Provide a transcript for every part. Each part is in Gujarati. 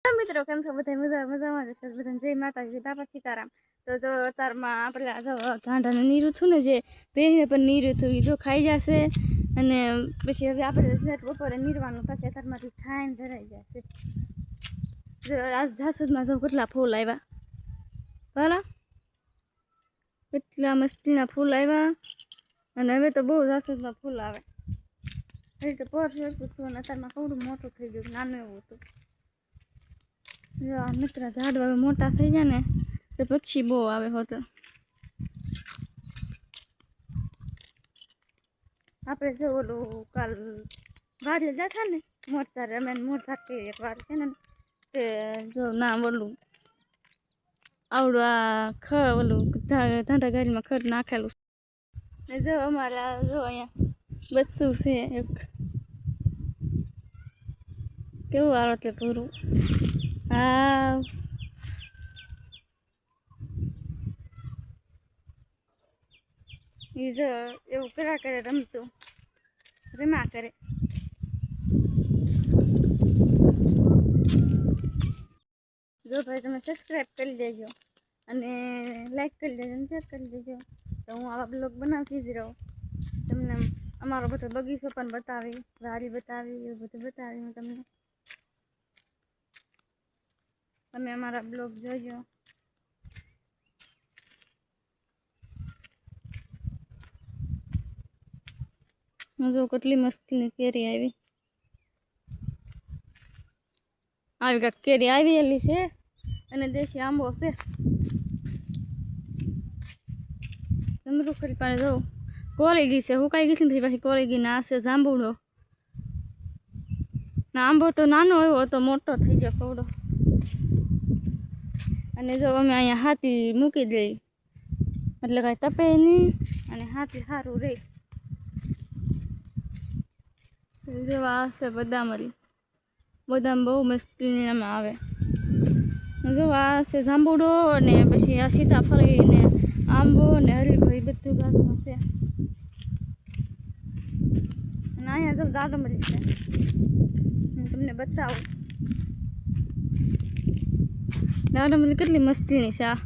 મિત્રો કેમ છો બધા મજામાં જ છો બધાને જય માતાજી બાપા સીતારામ તો જો અતારમાં આપણે જો ધાંડાનું નીરું થયું ને જે ભેંને પણ નીરું થયું એ જો ખાઈ જશે અને પછી હવે આપણે સેટ બપોરે નીરવાનું પછી અતારમાંથી ખાઈને ધરાઈ જશે જો આજ જાસૂદમાં જો કેટલા ફૂલ આવ્યા બરાબર કેટલા મસ્તીના ફૂલ આવ્યા અને હવે તો બહુ જાસૂદમાં ફૂલ આવે એ રીતે પર થયું અને અતારમાં કવડું મોટું થઈ ગયું નાનું એવું હતું મિત્ર ઝાડવા મોટા થઈ જાય ને તો પક્ષી બહુ આવે હોત આપણે જો ઓલું કાલ વાડીએ જતા ને મોરતા અમે મોરતા એક વાર છે ને તે જો ના ઓલું આવડું આ ઓલું ધાંડા ગાડીમાં ખડ નાખેલું ને જો અમારા જો અહીંયા બચ્ચું છે એક કેવું આવે તે પૂરું હા એ જો એવું કર્યા કરે રમતું રમ્યા કરે જો ભાઈ તમે સબસ્ક્રાઈબ કરી દેજો અને લાઈક કરી દેજો અને શેર કરી દેજો તો હું આવા બ્લોગ બનાવતી જ રહું તમને અમારો બધો બગીચો પણ બતાવી વાડી બતાવી એવું બધું બતાવી હું તમને તમે અમારા બ્લોગ જોજો જો કેટલી મસ્તીની કેરી આવી કાંઈક કેરી આવેલી છે અને દેશી આંબો છે તમારું ખરી પાડે જો કોળી ગઈ છે હું કાંઈ ગઈ ને પછી કોળી ગઈ ના છે જાંબુડો ના આંબો તો નાનો આવ્યો તો મોટો થઈ ગયો કવડો અને જો અમે અહીંયા હાથી મૂકી દઈ એટલે કાંઈ તપે નહીં અને હાથી સારું રહે જેવા હશે બદામરી બદામ બહુ મસ્તીની એમાં આવે જો આ છે જાંબુડો અને પછી આ સીતાફળી ને આંબો ને હરીફળી બધું બાજુમાં છે અને અહીંયા જો દાડમરી છે હું તમને બતાવું દાડમરી કેટલી મસ્તીની છે આ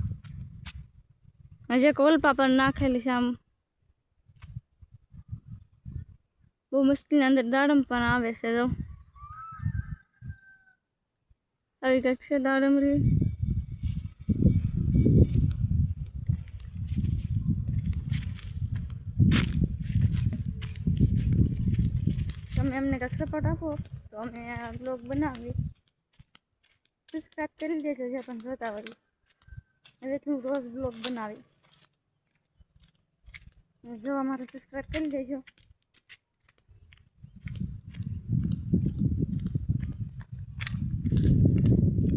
હજી કોલપા પર નાખેલી છે આમ બહુ મસ્તીની અંદર દાડમ પણ આવે છે જો આવી કંઈક છે દાડમરી તમે અમને કંઈક સપોર્ટ આપો તો અમે આ બ્લોગ બનાવીએ સબસ્ક્રાઈબ કરી દેજો જે પણ જોતા હોય હવે હું રોજ બ્લોગ બનાવી જો અમારે સબસ્ક્રાઈબ કરી દેજો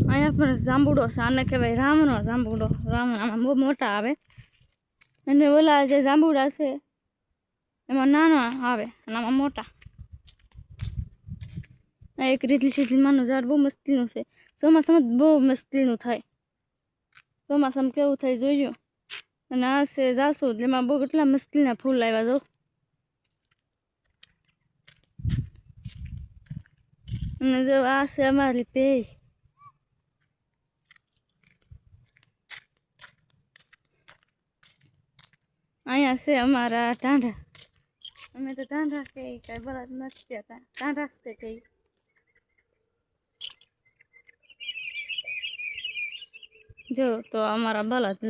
અહીંયા પણ જાંબુડો છે આને કહેવાય રામનો જાંબુડો રામ આમાં બહુ મોટા આવે અને ઓલા જે જાંબુડા છે એમાં નાના આવે અને આમાં મોટા એક રીતલી સીટલી માનું ઝાડ બહુ મસ્તીનું છે ચોમાસામાં બહુ મસ્તીનું થાય ચોમાસામાં કેવું થાય જોઈજો અને આ છે જાસૂદ એમાં બહુ કેટલા મસ્તીના ફૂલ આવ્યા જો અને જો આ છે અમારી પેય અહીંયા છે અમારા ટાંઢા અમે તો ટાંઢા કઈ કઈ બરાબર નથી કહેતા ટાંઢા જ તે કઈ જો તો અમારા બળદ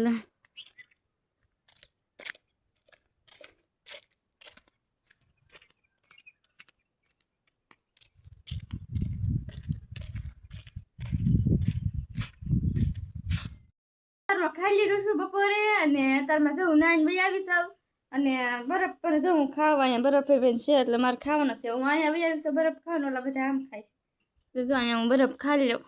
ખાઈ લીધું છું બપોરે અને અત્યારમાં જવું નાઈને ભાઈ આવી જાવ અને બરફ પર જવું ખાવા અહીંયા બરફ છે એટલે મારે ખાવાનો છે હું અહીંયા આવી આવીશ બરફ ખાવાનો એટલે બધા આમ ખાઈશ તો જો અહીંયા હું બરફ ખાઈ લઉં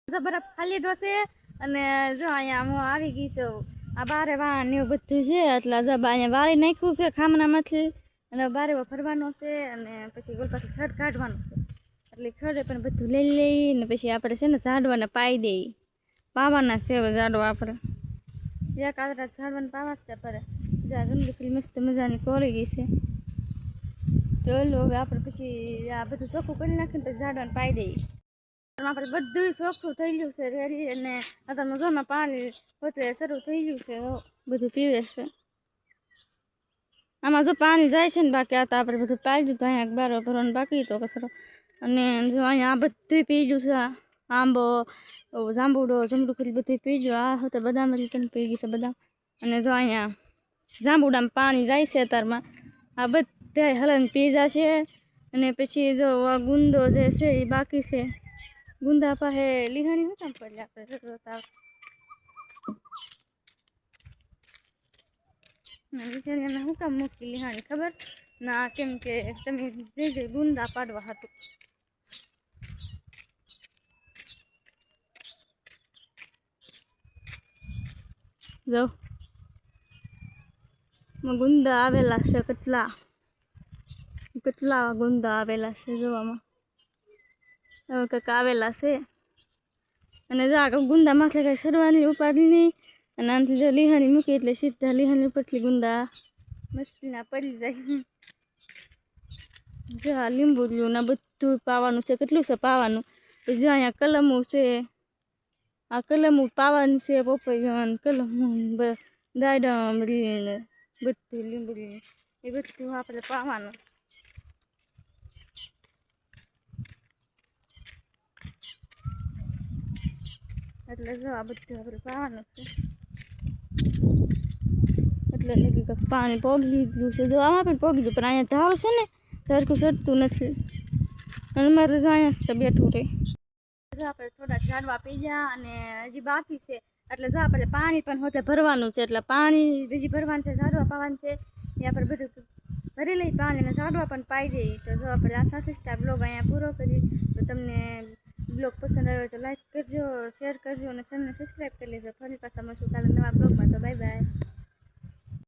જો બરફ ખાઈ લીધો છે અને જો અહીંયા હું આવી ગઈ છું આ બારે વાણ ને એવું બધું છે એટલે જો અહીંયા વાળી નાખ્યું છે ખામણામાંથી અને બારે ફરવાનો છે અને પછી ગોળ પાછી ખડ કાઢવાનું છે એટલે ખડે પણ બધું લઈ લઈને પછી આપણે છે ને ઝાડવાને પાઈ દઈએ પાવાના છે ઝાડવા આપણે એક આદરા ઝાડવાને પાવા છે પર જ્યાં જમડી મસ્ત મજાની કોરી ગઈ છે તો હવે આપણે પછી આ બધું ચોખ્ખું કરી નાખીને પછી ઝાડવાને પાઈ દઈએ અત્યારમાં આપણે બધું ચોખ્ખું થઈ ગયું છે રેડી અને અત્યારમાં ઘરમાં પાણી પોતે શરૂ થઈ ગયું છે બધું પીવે છે આમાં જો પાણી જાય છે ને બાકી આ તો આપણે બધું પાઈ દીધું અહીંયા બારો ભરવાનું બાકી તો કચરો અને જો અહીંયા આ બધું પી ગયું છે આંબો જાંબુડો જમરૂખી બધું પી ગયું આ હોતે બદામ પણ પી ગઈ છે બદામ અને જો અહીંયા જાંબુડામાં પાણી જાય છે અત્યારમાં આ બધા હલન પી જશે અને પછી જો આ ગુંદો જે છે એ બાકી છે ગુંદા પાસે લીહાણી શું કામ પડે આપણે બિચારીને શું કામ મૂકી લીહાણી ખબર ના કેમ કે તમે જે ગુંદા પાડવા હતું જો ગુંદા આવેલા છે કેટલા ગુંદા આવેલા છે જોવામાં હવે કંઈક આવેલા છે અને જો આ ગુંદા માથે કંઈ સરવાની ઉપાડી નહીં અને આનાથી જો લીહાણી મૂકી એટલે સીધા લીહાણી ઉપરથી ગુંદા મસ્તીના પડી જાય જો આ લીંબુ ને બધું પાવાનું છે કેટલું છે પાવાનું પછી અહીંયા કલમું છે આ કલમું પાવાની છે પપૈયું કલમું દાડમરી ને બધું લીંબડી એ બધું આપણે પાવાનું એટલે જો આ બધું આપણે પાવાનું છે એટલે પાણી પોગી ગયું છે જો આમાં પણ પોગી ગયું પણ અહીંયા ઢાળ છે ને સરખું ચડતું નથી અને મારે જો અહીંયા બેઠું રહે જો આપણે થોડા ઝાડવા પી ગયા અને હજી બાકી છે એટલે જો આપણે પાણી પણ હોતે ભરવાનું છે એટલે પાણી બીજી ભરવાનું છે ઝાડવા પાવાનું છે એ આપણે બધું ભરી લઈ પાણી અને ઝાડવા પણ પાઈ દઈએ તો જો આપણે આ સાથે જ આ બ્લોગ અહીંયા પૂરો કરી તો તમને બ્લોગ પસંદ આવ્યો તો લાઈક કરજો શેર કરજો અને ચેનલને સબસ્ક્રાઈબ કરી લેજો ફરી પાછા મળશું કાલે નવા બ્લોગમાં.